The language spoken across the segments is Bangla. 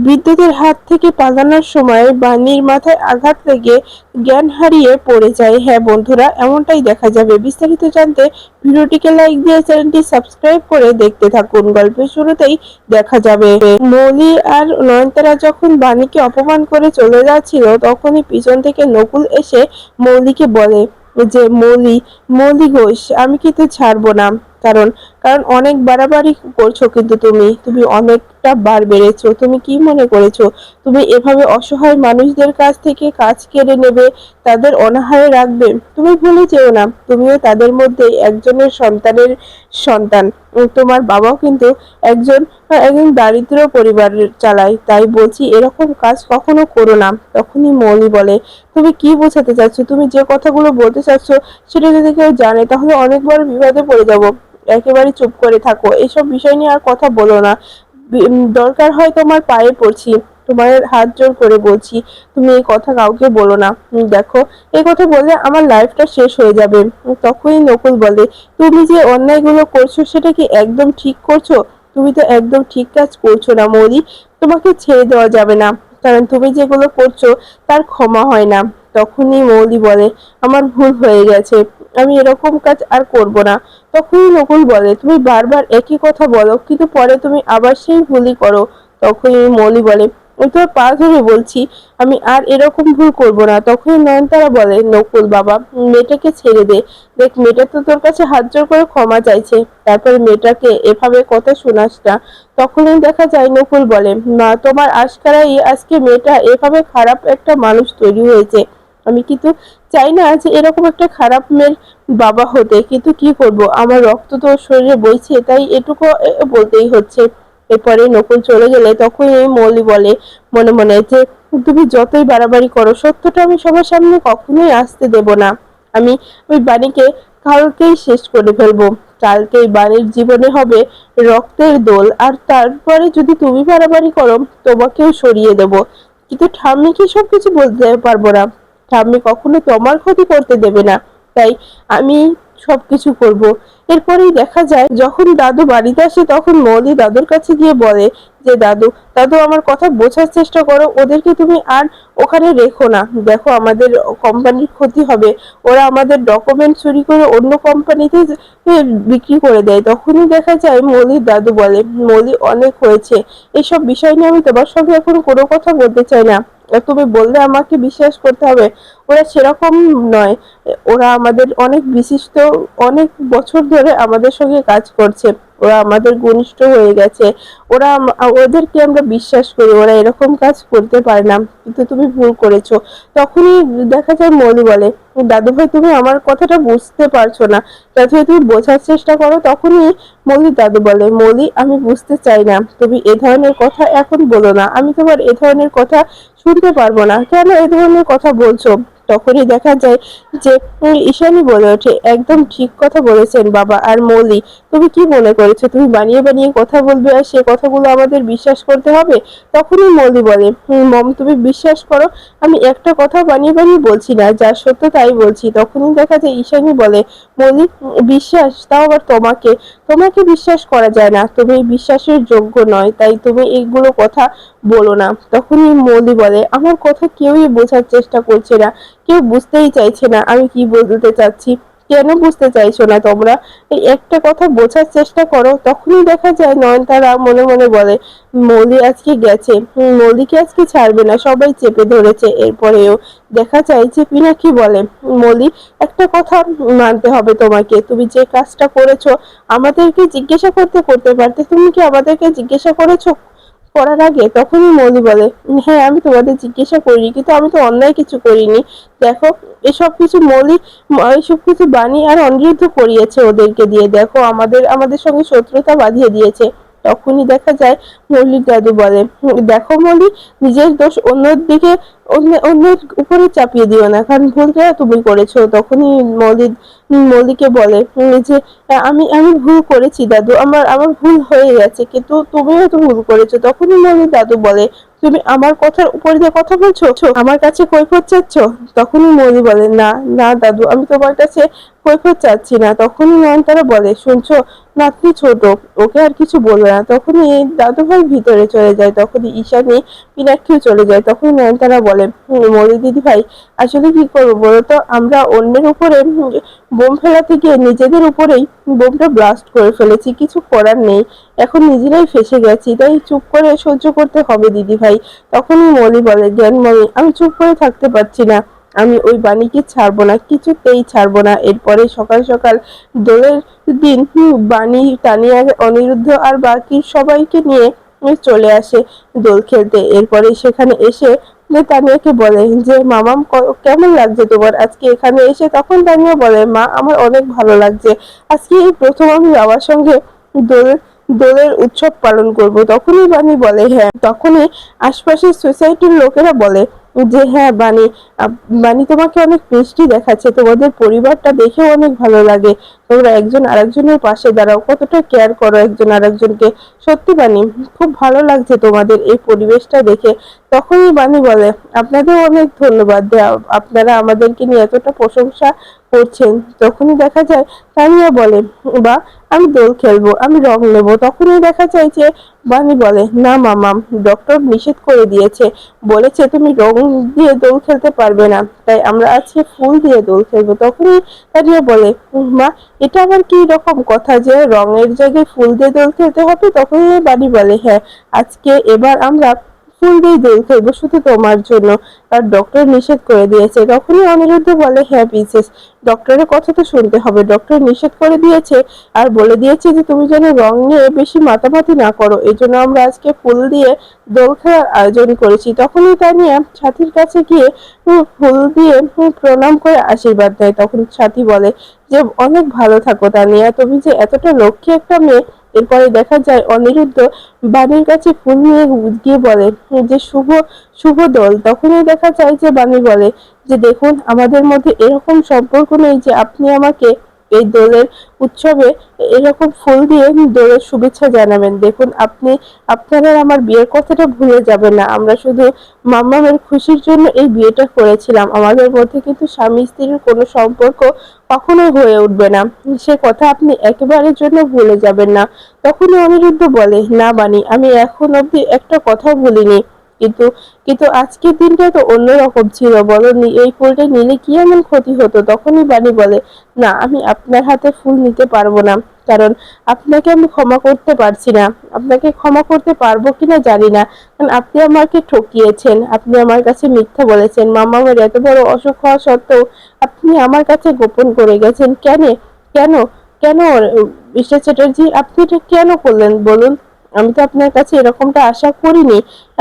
বিদ্যুতের হাত থেকে পালানোর সময় বাণীর মাথায় আঘাত লেগে জ্ঞান হারিয়ে পড়ে যায়। হ্যাঁ বন্ধুরা, এমনটাই দেখা যাবে। বিস্তারিত জানতে ভিডিওটিকে লাইক দিয়ে চ্যানেলটি সাবস্ক্রাইব করে দেখতে থাকুন। গল্পের শুরুতেই দেখা যাবে মৌলি আর নয়নতারা যখন বাণীকে অপমান করে চলে যাচ্ছিল, তখনই পিছন থেকে নকুল এসে মৌলিকে বলে যে মৌলি, মৌলি ঘোষ, আমি কিন্তু ছাড়বো না। কারণ কারণ অনেক বাড়াবাড়ি করছো, কিন্তু তুমি অনেকটা বার বেড়েছো। তুমি কি মনে করেছো তুমি এভাবে অসহায় মানুষদের কাছ থেকে কাজ কেড়ে নেবে, তাদের অনাহারে রাখবে? তুমি ভুলে যেও না, তুমিও তাদের মধ্যে একজনের সন্তানের সন্তান। তোমার বাবাও কিন্তু একজন একজন দারিদ্র পরিবার চালায়। তাই বলছি, এরকম কাজ কখনো করো না। তখনই মৌলি বলে, তুমি কি বোঝাতে চাচ্ছ? তুমি যে কথাগুলো বলতে চাচ্ছ সেটা যদি কেউ জানে তাহলে অনেক বড় বিপদে পড়ে যাব। একেবারে চুপ করে থাকো, এসব বিষয় নিয়ে আর কথা বলো না। দরকার হয় তোমার পায়ে পড়ছি, তোমার হাত জোর করে বলছি, তুমি এই কথা কাউকে বলো না। দেখো, এই কথা বললে আমার লাইফটা শেষ হয়ে যাবে। তখনই নকুল বলে, তুমি যে অন্যায়গুলো করছো সেটা কি একদম ঠিক করছো? তুমি তো একদম ঠিক কাজ করছো না মৌরি। তোমাকে ছেড়ে দেওয়া যাবে না, কারণ তুমি যেগুলো করছো তার ক্ষমা হয় না। তখনই মৌলি বলে, আমার ভুল হয়ে গেছে, আমি এরকম কাজ আর করব না। তখনই নকুল বলে, তুমি বারবার একই কথা বলো, কিন্তু পরে তুমি আবার সেই ভুলই করো। তখনই মৌলি বলে, ওই তোর পা ধরে বলছি, আমি আর এরকম ভুল করব না। তখনই নয়নতারা বলে, নকুল বাবা, মেয়েটাকে ছেড়ে দে। দেখ, মেয়েটা তো তোর কাছে হাত জোর করে ক্ষমা চাইছে, তারপরে মেয়েটাকে এভাবে কথা শোনাস না। তখনই দেখা যায় নকুল বলে, মা, তোমার আশকারাই আজকে মেয়েটা এভাবে খারাপ একটা মানুষ তৈরি হয়েছে। আমি কিন্তু চাই না যে এরকম একটা খারাপ মেয়ের বাবা হতে, কিন্তু কি করব, আমার রক্ত তো শরীরে বইছে, তাই এটুকু বলতেই হচ্ছে। এরপরে নকুল চলে গেলে তখন এই মৌলি বলে মনে মনে যে, তুমি যতই বাড়াবাড়ি করো, সত্যটা আমি সবার সামনে কখনোই আসতে দেব না। আমি ওই বাণীকে কালকেই শেষ করে ফেলবো। কালকেই বাণীর জীবনে হবে রক্তের দোল, আর তারপরে যদি তুমি বাড়াবাড়ি করো তোমাকেও সরিয়ে দেব। কিন্তু ঠাম্মিকে সবকিছু বলতে পারবো না, ঠাম্মি কখনো তোমার ক্ষতি করতে দেবে না। তাই আমি সবকিছু করব। এরপরেই দেখা যায় যখন দাদু বাড়িতে আসে তখন মৌলি দাদুর কাছে গিয়ে বলে যে, দাদু, দাদু, আমার কথা বোঝার চেষ্টা করো, ওদেরকে তুমি আর ওখানে রেখো না। দেখো, আমাদের কোম্পানির ক্ষতি হবে, ওরা আমাদের ডকুমেন্ট চুরি করে অন্য কোম্পানিতে বিক্রি করে দেয়। তখনই দেখা যায় মৌলির দাদু বলে, মৌলি, অনেক হয়েছে, এইসব বিষয় নিয়ে আমি তোমার সঙ্গে এখন কোনো কথা বলতে চাই না। তুমি বললে আমাকে বিশ্বাস করতে হবে, ওরা সেরকম নয়। ওরা আমাদের অনেক বিশিষ্ট, অনেক বছর ধরে আমাদের সঙ্গে কাজ করছে, ওরা আমাদের ঘনিষ্ঠ হয়ে গেছে। ওদেরকে আমরা বিশ্বাস করি, ওরা এরকম কাজ করতে পারে না, কিন্তু তুমি ভুল করেছো। তখনই দেখা যায় মৌলি বলে, দাদু ভাই, তুমি আমার কথাটা বুঝতে পারছো না, দাদু ভাই, তুমি বোঝার চেষ্টা করো। তখনই মৌলির দাদু বলে, মৌলি, আমি বুঝতে চাই না, তুমি এ ধরনের কথা এখন বলো না, আমি তোমার এ ধরনের কথা শুনতে পারবো না। কেন এ ধরনের কথা বলছো? তখনই দেখা যায় যে ঈশানী বলে ওঠে, একদম ঠিক কথা বলেছেন বাবা। আর মৌলি, তুমি কি মনে করেছো তুমি বানিয়ে বানিয়ে কথা বলবে আর সে কথাগুলো আমাদের বিশ্বাস করতে হবে? তখনই মৌলি বলে, মম, তুমি বিশ্বাস করো, আমি একটা কথা বানিয়ে বানিয়ে বলছি না, যা সত্য তাই বলছি। তখনই দেখা যায় ঈশানী বলে, মৌলি, বিশ্বাস, তাও আবার তোমাকে? তোমাকে বিশ্বাস করা যায় না, তুমি বিশ্বাসের যোগ্য নয়, তাই তুমি এইগুলো কথা বলো না। তখনই মৌলি বলে, আমার কথা কেউই বোঝার চেষ্টা করছে না, কেউ বুঝতেই চাইছে না আমি কি বলতে চাচ্ছি। কেন বুঝতে চাইছো না তোমরা? এই একটা কথা বোঝার চেষ্টা করো। তখনই দেখা যায় নয়নতারা মনে মনে বলে, মৌলি আজকে গেছে, মৌলিকে আজকে ছাড়বে না, সবাই চেপে ধরেছে। এরপরেও দেখা যায় যে পিনাকি বলে, মৌলি, একটা কথা মানতে হবে তোমাকে, তুমি যে কাজটা করেছো আমাদেরকে জিজ্ঞাসা করতে করতে পারতে, তুমি কি আমাদেরকে জিজ্ঞাসা করেছো করার আগে? তখনই মৌলি বলে, হ্যাঁ, আমি তোমাদের জিজ্ঞাসা করিনি, কিন্তু আমি তো অন্যায় কিছু করিনি। দেখো, এসব কিছু মৌলি এইসব কিছু বাণী আর অনিরুদ্ধ করিয়েছে ওদেরকে দিয়ে। দেখো, আমাদের আমাদের সঙ্গে শত্রুতা বাঁধিয়ে দিয়েছে। তখনই দেখা যায় মৌলির দাদু বলে, দেখো মৌলি, নিজের দোষ অন্যের দিকে, অন্যের উপরে চাপিয়ে দিও না, কারণ ভুলটা তুমি করেছো। তখনই মৌলিকে বলে যে, আমি আমি ভুল করেছি দাদু, আমার আমার ভুল হয়ে গেছে, কিন্তু তুমিও তো ভুল করেছো। তখনই মৌলির দাদু বলে, তুমি আমার কথার উপর দিয়ে কথা বলছো, আমার কাছে কৈফিয়ত চাচ্ছ? তখনই মৌলি বলে, না না দাদু, আমি তোমার কাছে কৈফিয়ত চাচ্ছি না। তখনই নয়নতারা বলে, শুনছো, নাতনি ছোট, ওকে আর কিছু বলবে না। তখনই দাদু ভাই ভিতরে চলে যায়। তখনই ঈশানী মীনাক্ষীও চলে যায়। তখনই নয়নতারা বলে, মৌলি দিদি ভাই, আসলে কি করবো বলো তো, আমরা অন্যের উপরে বোম ফেলাতে গিয়ে নিজেদের উপরেই বোমটা ব্লাস্ট করে ফেলেছি, কিছু করার নেই, এখন নিজেরাই ফেঁসে গেছি, তাই চুপ করে সহ্য করতে হবে দিদি ভাই। তখনই মলি বলে, জ্ঞানমণি, আমি চুপ করে থাকতে পারছি না, আমি ওই বাণীকে ছাড়বো না, কিছুতেই ছাড়বো না। এরপরে সকাল সকাল দোলের দিন বাণী, তানিয়া, অনিরুদ্ধ আর বাকি সবাইকে নিয়ে চলে আসে দোল খেলতে। এরপরে সেখানে এসে তানিয়াকে বলে যে, মামাম কেমন লাগছে তোমার আজকে এখানে এসে? তখন তানিয়া বলে, মা, আমার অনেক ভালো লাগছে, আজকে এই প্রথম আমি বাবার সঙ্গে দোল দোলের উৎসব পালন করব। তখনই বাণী বলে, হ্যাঁ। তখনই আশপাশের সোসাইটির লোকেরা বলে যে, হ্যাঁ বাণী, বাণী তোমাকে অনেক মিষ্টি দেখাচ্ছে, তোমাদের পরিবারটা দেখেও অনেক ভালো লাগে, তোমরা একজন আরেকজনের পাশে দাঁড়াও, কতটা কেয়ার করো একজন আরেকজনকে, সত্যি বাণী, খুব ভালো লাগছে তোমাদের এই পরিবেশটা দেখে। তখনই বাণী বলে, আপনাদের অনেক ধন্যবাদ, আপনারা আমাদেরকে নিয়ে এতটা প্রশংসা করছেন। তখনই দেখা যায় তানিয়া বলে, বা আমি দোল খেলবো, আমি রং নেবো। তখনই দেখা যায় যে বানি বলে, না মামা, ডক্টর নিষেধ করে দিয়েছে, বলেছে তুমি রং দিয়ে দোল খেলতে পারবে না, তাই আমরা আজকে ফুল দিয়ে দোল খেলবো। তখনই তানিয়া বলে, মা, এটা আবার কি রকম কথা যে রঙের জায়গায় ফুল দিয়ে দোল খেলতে হবে? তখনই বানি বলে, হ্যাঁ, এবার আমরা ফুল দিয়ে দোল খেলবো শুধু তোমার জন্য, আর ডক্টর নিষেধ করে দিয়েছে। তখনই অনিরুদ্ধ বলে, হ্যাঁ প্রিন্সেস, ডক্টরের কথা তো শুনতে হবে, ডক্টর নিষেধ করে দিয়েছে আর বলে দিয়েছে যে তুমি যেন রং নিয়ে বেশি মাতামাতি না করো, এই জন্য আমরা আজকে ফুল দিয়ে দোল খেলার আয়োজন করেছি। তখনই তানিয়া সাথীর কাছে গিয়ে ফুল দিয়ে প্রণাম করে আশীর্বাদ দেয়। তখন সাথী বলে যে, অনেক ভালো থাকো তানিয়া, তুমি যে এতটা লক্ষ্মী একটা মেয়ে। এরপরে দেখা যায় অনিরুদ্ধ বাণীর কাছে ফুল নিয়ে গিয়ে বলে যে, শুভ শুভ দোল। তখনই দেখা যায় যে বাণী বলে যে, দেখুন, আমাদের মধ্যে এরকম সম্পর্ক নেই যে আপনি আমাকে এই দোলের উৎসবে এরকম ফুল দিয়ে দোলের শুভেচ্ছা জানাবেন। দেখুন, আপনারা আমার বিয়ের কথাটা ভুলে যাবেন না, আমরা শুধু মাম্মামের খুশির জন্য এই বিয়েটা করেছিলাম, আমাদের মধ্যে কিন্তু স্বামী স্ত্রীর কোনো সম্পর্ক কখনোই হয়ে উঠবে না, সে কথা আপনি একেবারের জন্য ভুলে যাবেন না। তখনই অনিরুদ্ধ বলে, না বাণী, আমি এখন অব্দি একটা কথাও ভুলিনি, কিন্তু কিন্তু আজকের দিনটা তো অন্যরকম ছিল, বলনি এই ফুলটা নিলে কি এমন ক্ষতি হতো? তখনই বাণী বলে, না, আমি আপনার হাতে ফুল নিতে পারবো না, কারণ আপনাকে আমি ক্ষমা করতে পারছি না, আপনাকে ক্ষমা করতে পারবো কিনা জানি না, কারণ আপনি আমাকে ঠকিয়েছেন, আপনি আমার কাছে মিথ্যা বলেছেন, মামামের এত বড় অসুখ হওয়া সত্ত্বেও আপনি আমার কাছে গোপন করে গেছেন, কেন কেন কেন মিস্টার চ্যাটার্জি, আপনি এটা কেন করলেন বলুন? আমি তো আপনার কাছে এরকমটা আশা করিনি,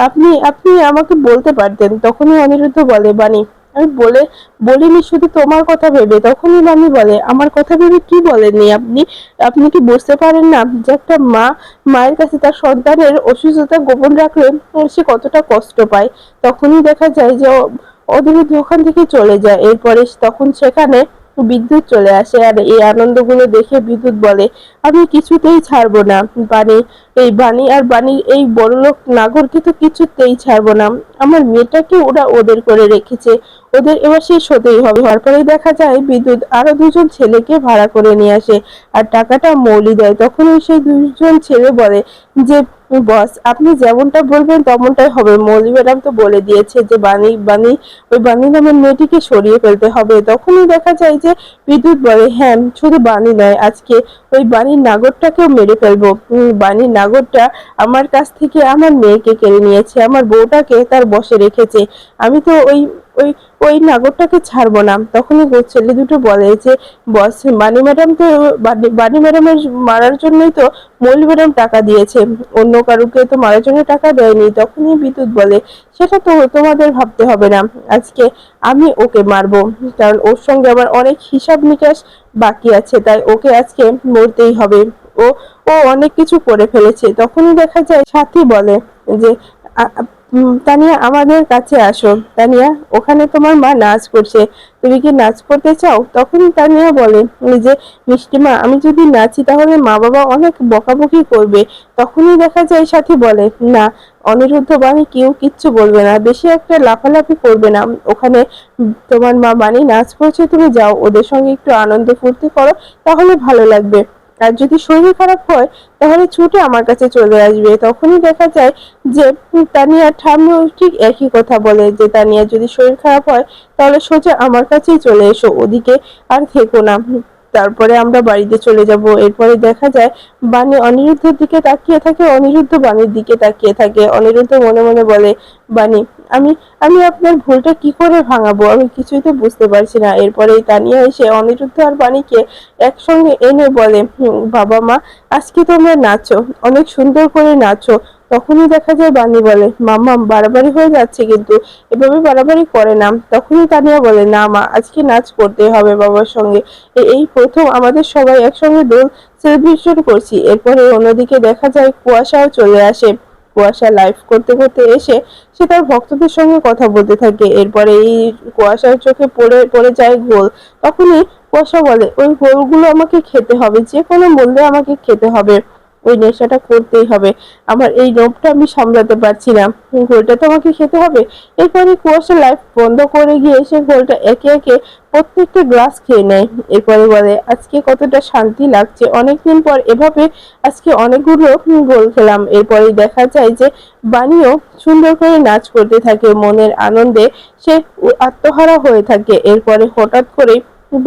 আপনি আপনি আমাকে বলতে পারতেন। তখনই অনিরুদ্ধ বলে, বাণী, আমি বলিনি শুধু তোমার কথা ভেবে। তখনই বাণী বলে, আমার কথা ভেবে কি বলেননি আপনি? আপনি কি বুঝতে পারেন না যে একটা মায়ের কাছে তার সন্তানের অসুস্থতা গোপন রাখলে সে কতটা কষ্ট পায়? তখনই দেখা যায় যে অনিরুদ্ধ ওখান থেকে চলে যায়। এরপরে তখন সেখানে বিদ্যুৎ চলে আসে, আর এই আনন্দগুলো দেখে বিদ্যুৎ বলে, আমি কিছুতেই ছাড়বো না বাণী, এই বাণী আর বাণীর এই বড়লোক নাগরকে তো কিছুতেই ছাড়বো না, আমার মেয়েটাকে ওরা ওদের করে রেখেছে, ওদের এবার শেষ হতেই হবে। তারপরেই দেখা যায় বিদ্যুৎ আরো দুজন ছেলেকে ভাড়া করে নিয়ে আসে আর টাকাটা মৌলি দেয়। তখনই সেই দুজন ছেলে বলে যে, বস, আপনি যেমনটা বলবেন তেমনটাই হবে, মৌলি ম্যাডাম তো বলে দিয়েছে যে ওই বাণী নামের মেয়েটিকে সরিয়ে ফেলতে হবে। তখনই দেখা যায় যে বিদ্যুৎ বলে, হ্যাঁ, শুধু বাণী নয়, আজকে ওই বাণীর নাগরটাকেও মেরে ফেলবো। বাণীর নাগরটা আমার কাছ থেকে আমার মেয়েকে কেড়ে নিয়েছে, আমার বউটাকে তার বশে রেখেছে, আমি তো ওই ওই নাগরটাকে ছাড়বো না। তখনই ছেলে দুটো বলে যে, বস, বাণী ম্যাডাম তো বাণী ম্যাডামের মারার জন্যই তো মৌলি ম্যাডাম টাকা দিয়েছে, অন্য কারুকে তো মারার জন্য টাকা দেয়নি। তখনই বিদ্যুৎ বলে, সেটা তো তোমাদের ভাবতে হবে না, আজকে আমি ওকে মারবো, কারণ ওর সঙ্গে আমার অনেক হিসাব নিকাশ বাকি আছে, তাই ওকে আজকে মরতেই হবে। ও ও অনেক কিছু করে ফেলেছে। তখনই দেখা যায় সাথী বলে যে, তানিয়া, আমাদের কাছে আসো, তানিয়া, ওখানে তোমার মা নাচ করছে, তুমি কি নাচ করতে চাও? তখন তানিয়া বলে যে, মিষ্টিমা, আমি যদি নাচি তাহলে মা বাবা অনেক বকাবকি করবে। তখনই দেখা যায় সাথী বলে, না, অনিরুদ্ধ বাণী কেউ কিচ্ছু বলবে না, বেশি একটা লাফালাফি করবে না ওখানে। তোমার মা বাণী নাচ করছে, তুমি যাও ওদের সঙ্গে একটু আনন্দ ফুর্তি করো, তাহলে ভালো লাগবে। আর যদি শরীর খারাপ হয় তাহলে ছুটে আমার কাছে চলে আসবে। তখনই দেখা যায় যে তানিয়ার ঠাম্মিও ঠিক একই কথা বলে যে তানিয়া যদি শরীর খারাপ হয় তাহলে সোজা আমার কাছেই চলে এসো, ওদিকে আর থেকো না। তারপরে আমরা বাড়িতে চলে যাব। এরপরে দেখা যায় বাণী অনিরুদ্ধের দিকে তাকিয়ে থাকে, অনিরুদ্ধ বাণীর দিকে তাকিয়ে থাকে। অনিরুদ্ধ মনে মনে বলে, বাণী, আমি আমি আপনার ভুলটা কি করে ভাঙাবো, আমি কিছুই তো বুঝতে পারছি না। এরপরেই তানিয়া এসে অনিরুদ্ধ আর বাণীকে একসঙ্গে এনে বলে, বাবা মা, আজকে তোমরা নাচো, অনেক সুন্দর করে নাচো। তখনই দেখা যায় বাণী বলে, মাম্মা বাড়াবাড়ি হয়ে যাচ্ছে কিন্তু, এভাবে বাড়াবাড়ি করে না। তখনই তানিয়া বলে, না মা, আজকে নাচ করতে হবে বাবার সঙ্গে। এই প্রথম আমাদের সবাই একসঙ্গে দোল সেলিব্রেশন করছি। এরপরে অন্যদিকে দেখা যায় কুয়াশাও চলে আসে। কুয়াশা লাইভ করতে করতে এসে সে তার ভক্তদের সঙ্গে কথা বলতে থাকে। এরপরে এই কুয়াশার চোখে পড়ে পড়ে যায় গোল। তখনই কুয়াশা বলে, ওই গোলগুলো আমাকে খেতে হবে, যে কোনো মূল্যে আমাকে খেতে হবে, ওই নেশাটা করতেই হবে। আমার এই লোভটা আমি সামলাতে পারছি না, গোলটা তো আমাকে খেতে হবে। এরপরে কুয়াশা লাইফ বন্ধ করে গিয়ে সে গোলটা একে একে প্রত্যেকটা গ্লাস খেয়ে নেয়। এরপরে বলে, আজকে কতটা শান্তি লাগছে, অনেকদিন পর এভাবে আজকে অনেকগুলো গোল খেলাম। এরপরে দেখা যায় যে বানিও সুন্দর করে নাচ করতে থাকে, মনের আনন্দে সে আত্মহারা হয়ে থাকে। এরপরে হঠাৎ করে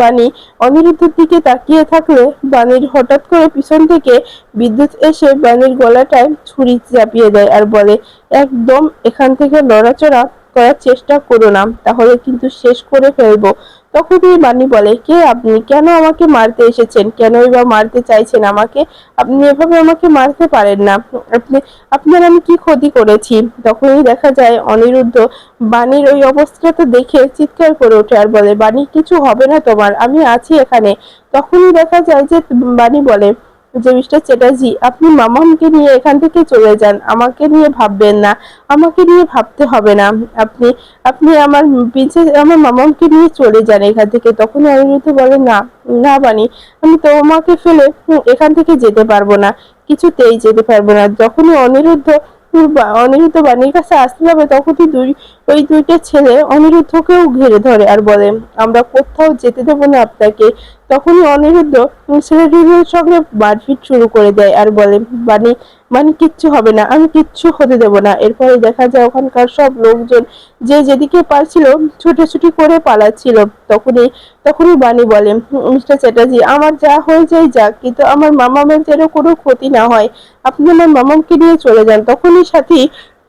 বাণী অনিরুদ্ধের দিকে তাকিয়ে থাকলে বাণীর হঠাৎ করে পিছন থেকে বিদ্যুৎ এসে বাণীর গলাটায় ছুরি চাপিয়ে দেয় আর বলে, একদম এখান থেকে নড়াচড়া করার চেষ্টা করো না, তাহলে কিন্তু শেষ করে ফেলবো। তখনই বাণী বলে, কে আপনি, কেন আমাকে মারতে এসেছেন, কেনই বা মারতে চাইছেন আমাকে, আপনি এভাবে আমাকে মারতে পারেন না, আপনি আপনার আমি কি ক্ষতি করেছি। তখনই দেখা যায় অনিরুদ্ধ বাণীর ওই অবস্থাটা দেখে চিৎকার করে ওঠে আর বলে, বাণী, কিছু হবে না তোমার, আমি আছি এখানে। তখনই দেখা যায় যে বাণী বলে যে, মিস্টার চ্যাটার্জি, আপনি মামামকে নিয়ে এখান থেকে চলে যান, আমাকে নিয়ে ভাববেন না, আমাকে নিয়ে ভাবতে হবে না, আপনি আপনি আমার প্রিন্সেস, আমার মামামকে নিয়ে চলে যান এখান থেকে। তখন অনিরুদ্ধ বলে, না না বাণী, আমি তোমাকে ফেলে এখান থেকে যেতে পারবো না, কিছুতেই যেতে পারবো না। যখনই অনিরুদ্ধ বাণীর কাছে আসতে যাবে তখনই ওই দুইটা ছেলে অনিরুদ্ধকেও ঘিরে ধরে আর বলে, আমরা কোথাও যেতে দেবো না আপনাকে। তখনই অনিরুদ্ধ ছেলেটির সঙ্গে মারপিট শুরু করে দেয় আর বলে, বাণী, বাণী, কিচ্ছু হবে না, আমি কিচ্ছু হতে দেব না। এরপরে দেখা যায় ওখানকার সব লোকজন যে যেদিকে পারছিল ছুটোছুটি করে পালাচ্ছিল। তখনই তখনই বাণী বলে, মিস্টার চ্যাটার্জি, আমার যা হয়ে যায় যাক, কিন্তু আমার মামামের যেন কোনো ক্ষতি না হয়, আপনি আমার মামামকে নিয়ে চলে যান। তখনই সাথী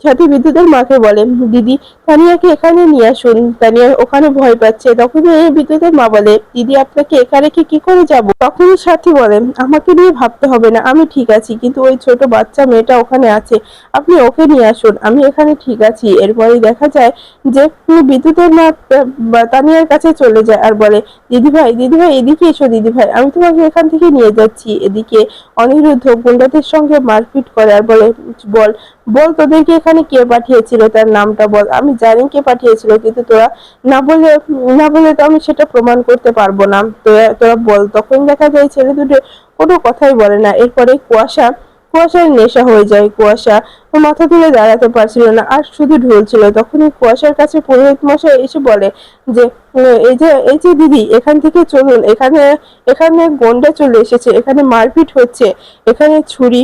সাথী বিদ্যুতের মাকে বলে, দিদি, তানিয়াকে এখানে নিয়ে আসুন, তানিয়া ওখানে ভয় পাচ্ছে। তখনই এই বিদ্যুতের মা বলে, দিদি, আপনাকে একা রেখে কি করে যাব। তখনই সাথী বলে, আমাকে নিয়ে ভাবতে হবে না, আমি ঠিক আছি, কিন্তু ওই ছোট বাচ্চা মেয়েটা ওখানে আছে, আপনি ওকে নিয়ে আসুন, আমি এখানে ঠিক আছি। এরপরে দেখা যায় যে বিদ্যুতের মা তানিয়ার কাছে চলে যায় আর বলে, দিদিভাই, দিদিভাই, এদিকে এসো দিদিভাই, আমি তোমাকে এখান থেকে নিয়ে যাচ্ছি। এদিকে অনিরুদ্ধ গুন্ডাদের সঙ্গে মারপিট করে আর বলে, বল, বল, তোদেরকে এখানে কে পাঠিয়েছিল, তার নামটা বল, আমি জানি কে পাঠিয়েছিল, কিন্তু তোরা না বলে তো আমি সেটা প্রমাণ করতে পারবো না, তোরা বল। তখন দেখা যায় ছেলে দুটো কোনো কথাই বলে না। এরপরে কুয়াশার নেশা হয়ে যায়। কুয়াশা ও মাথা তুলে দাঁড়াতে পারছিল না, আর শুধু ঢুলছিল। তখনই কুয়াশার কাছে পুরোহিত মশাই এসে বলে যে, এই যে দিদি, এখান থেকে চলুন, এখানে এখানে গন্ডা চলে এসেছে, এখানে মারপিট হচ্ছে, এখানে ছুরি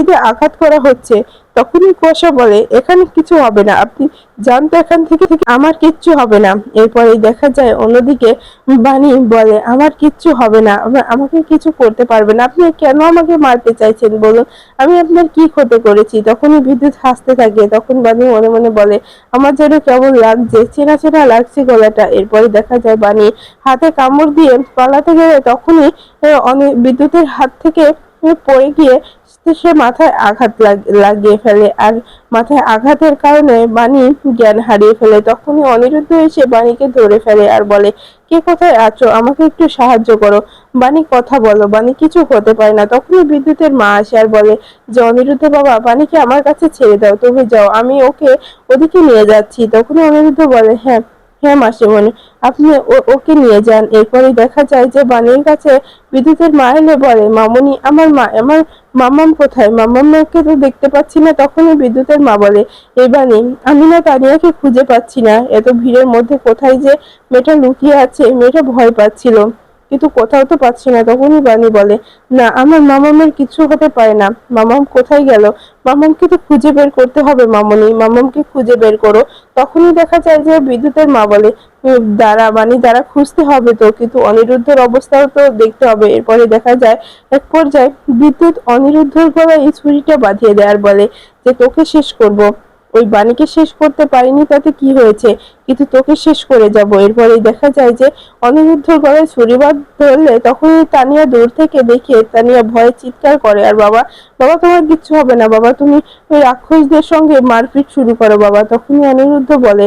দিয়ে আঘাত করা হচ্ছে। তখনই কুয়াশা বলে, এখানে কিছু হবে না, আপনি যান তো এখান থেকে, আমার কিচ্ছু হবে না। এরপরে দেখা যায় অন্যদিকে বাণী বলে, আমার কিচ্ছু হবে না, আমাকে কিছু করতে পারবে না, আপনি কেন আমাকে মারতে চাইছেন বলুন, আমি আপনার কি ক্ষতি করেছি। তখনই বিদ্যুৎ হাসতে থাকে। তখন বাণী মনে মনে বলে, আমার যেন কেমন লাগছে, চেনা চেনা লাগছে গলাটা। এরপরে দেখা যায় বাণী হাতে কামড় দিয়ে পালাতে গেলে তখনই বিদ্যুতের হাত থেকে পড়ে গিয়ে সে মাথায় আঘাত লাগিয়ে ফেলে, আর মাথায় আঘাতের কারণে বাণী জ্ঞান হারিয়ে ফেলে। তখনই অনিরুদ্ধ এসে বাণীকে ধরে ফেলে আর বলে, কে কোথায় আছো, আমাকে একটু সাহায্য করো, বাণী কথা বলো, বাণী কিছু হতে পারে না। তখনই বিদ্যুতের মা আসে আর বলে যে, অনিরুদ্ধ বাবা, বাণীকে আমার কাছে ছেড়ে দাও, তুমি যাও, আমি ওকে ওদিকে নিয়ে যাচ্ছি। তখনই অনিরুদ্ধ বলে, হ্যাঁ হ্যাঁ মাসিমণি, আপনি ওকে নিয়ে যান। এরপরে দেখা যায় যে বাণীর কাছে বিদ্যুতের মা এলে বলে, মামুনি আমার মামাম কোথায়? মামামকে তো দেখতে পাচ্ছি না। তখনই বিদ্যুতের মা বলে, এই বাণী, আমি না তানিয়াকে খুঁজে পাচ্ছি না। এত ভিড়ের মধ্যে কোথায় যে মেয়েটা লুকিয়ে আছে। মেয়েটা ভয় পাচ্ছিল, কিন্তু কোথাও তো পাচ্ছি না। তখনই বাণী বলে, না, আমার মামামের কিছু হতে পারে না। মামাম কোথায় গেল? মামামকে তো খুঁজে বের করতে হবে মামুনি, মামামকে খুঁজে বের করো। তখনই দেখা যায় যে বিদ্যুতের মা বলে, দাঁড়া বাণী, দাঁড়া, খুঁজতে হবে তো, কিন্তু অনিরুদ্ধের অবস্থাও তো দেখতে হবে। এরপরে দেখা যায় এক পর্যায়ে বিদ্যুৎ অনিরুদ্ধের গলায় এই ছুরিটা বাঁধিয়ে দেয় আর বলে যে তোকে শেষ করব। ওই বাণীকে শেষ করতে পারিনি তাতে কি হয়েছে, কিন্তু তোকে শেষ করে যাব। এরপরে দেখা যায় যে অনিরুদ্ধর গলায় ছুরি ধরলে তখনই তানিয়া দূর থেকে দেখে তানিয়া ভয়ে চিৎকার করে আর বাবা, বাবা তোমার কিচ্ছু হবে না বাবা, তুমি ওই রাক্ষসদের সঙ্গে মারপিট শুরু করো বাবা। তখনই অনিরুদ্ধ বলে,